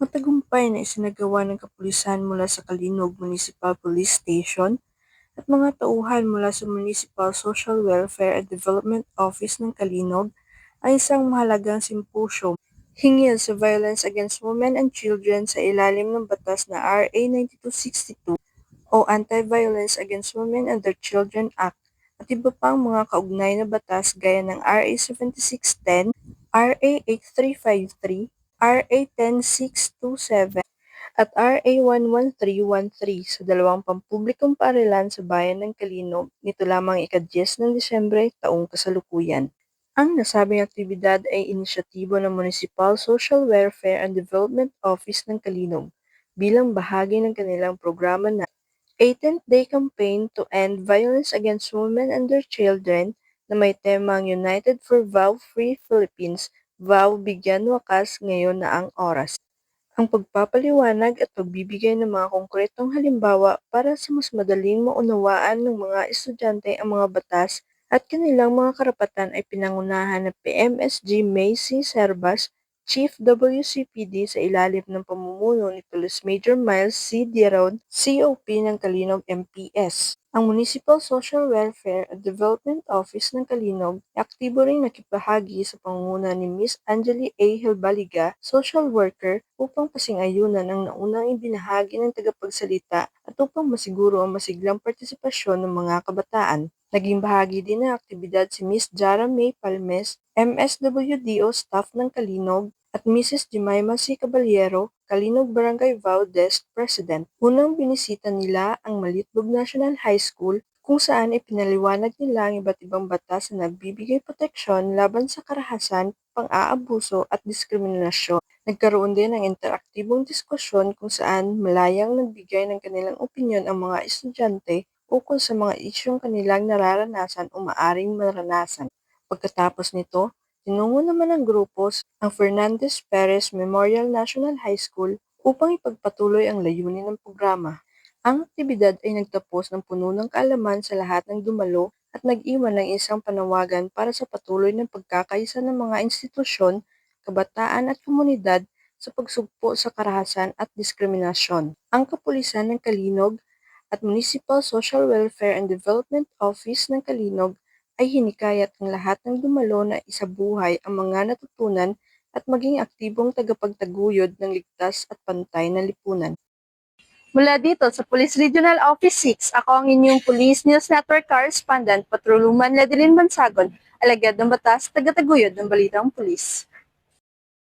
Matagumpay na isinagawa ng kapulisan mula sa Kalinog Municipal Police Station at mga tauhan mula sa Municipal Social Welfare and Development Office ng Kalinog ay isang mahalagang simposyum hinggil sa violence against women and children sa ilalim ng batas na RA 9262 o Anti-Violence Against Women and Their Children Act at iba pang mga kaugnay na batas gaya ng RA 7610, RA 8353, RA 10627 at RA 11313 sa dalawang pampublikong paaralan sa bayan ng Kalinog nito lamang ika-10 ng Disyembre taong kasalukuyan. Ang nasabing aktibidad ay inisyatibo ng Municipal Social Welfare and Development Office ng Kalinog bilang bahagi ng kanilang programa na 18th Day Campaign to End Violence Against Women and Their Children na may temang United for Vow-Free Philippines, Vow Bigyan Wakas Ngayon na ang Oras. Ang pagpapaliwanag at pagbibigay ng mga konkretong halimbawa para sa mas madaling maunawaan ng mga estudyante ang mga batas at kanilang mga karapatan ay pinangunahan ng PMSG May C. Servas, Chief WCPD sa ilalim ng pamumuno ni Police Major Miles C. Diron, COP ng Kalinog MPS. Ang Municipal Social Welfare at Development Office ng Kalinog ay aktibo ring nakibahagi sa pangunguna ni Miss Angeli A. Hilbaliga, social worker, upang pasing-ayunan ang naunang ibinahagi ng tagapagsalita at upang masiguro ang masiglang partisipasyon ng mga kabataan. Naging bahagi din ng aktibidad si Miss Jara May Palmes, MSWDO staff ng Kalinog, at Mrs. Jemima C. Caballero, Kalinog Barangay Vow Desk President. Unang binisita nila ang Malitbog National High School kung saan ipinaliwanag nila ang iba't ibang batas na nagbibigay proteksyon laban sa karahasan, pang-aabuso at diskriminasyon. Nagkaroon din ng interaktibong diskusyon kung saan malayang nagbigay ng kanilang opinyon ang mga estudyante ukol sa mga isyung kanilang nararanasan o maaring maranasan. Pagkatapos nito, tinungo naman ng grupo ang Fernandez Perez Memorial National High School upang ipagpatuloy ang layunin ng programa. Ang aktibidad ay nagtapos ng puno ng kaalaman sa lahat ng dumalo at nag-iwan ng isang panawagan para sa patuloy ng pagkakaisa ng mga institusyon, kabataan at komunidad sa pagsugpo sa karahasan at diskriminasyon. Ang Kapulisan ng Kalinog at Municipal Social Welfare and Development Office ng Kalinog ay hinikayat ang lahat ng dumalo na isabuhay ang mga natutunan at maging aktibong tagapagtaguyod ng ligtas at pantay na lipunan. Mula dito sa Police Regional Office 6, ako ang inyong Police News Network Correspondent, Patroluman Ledilin Bansagon, alagad ng batas, tagataguyod ng Balitang Pulis.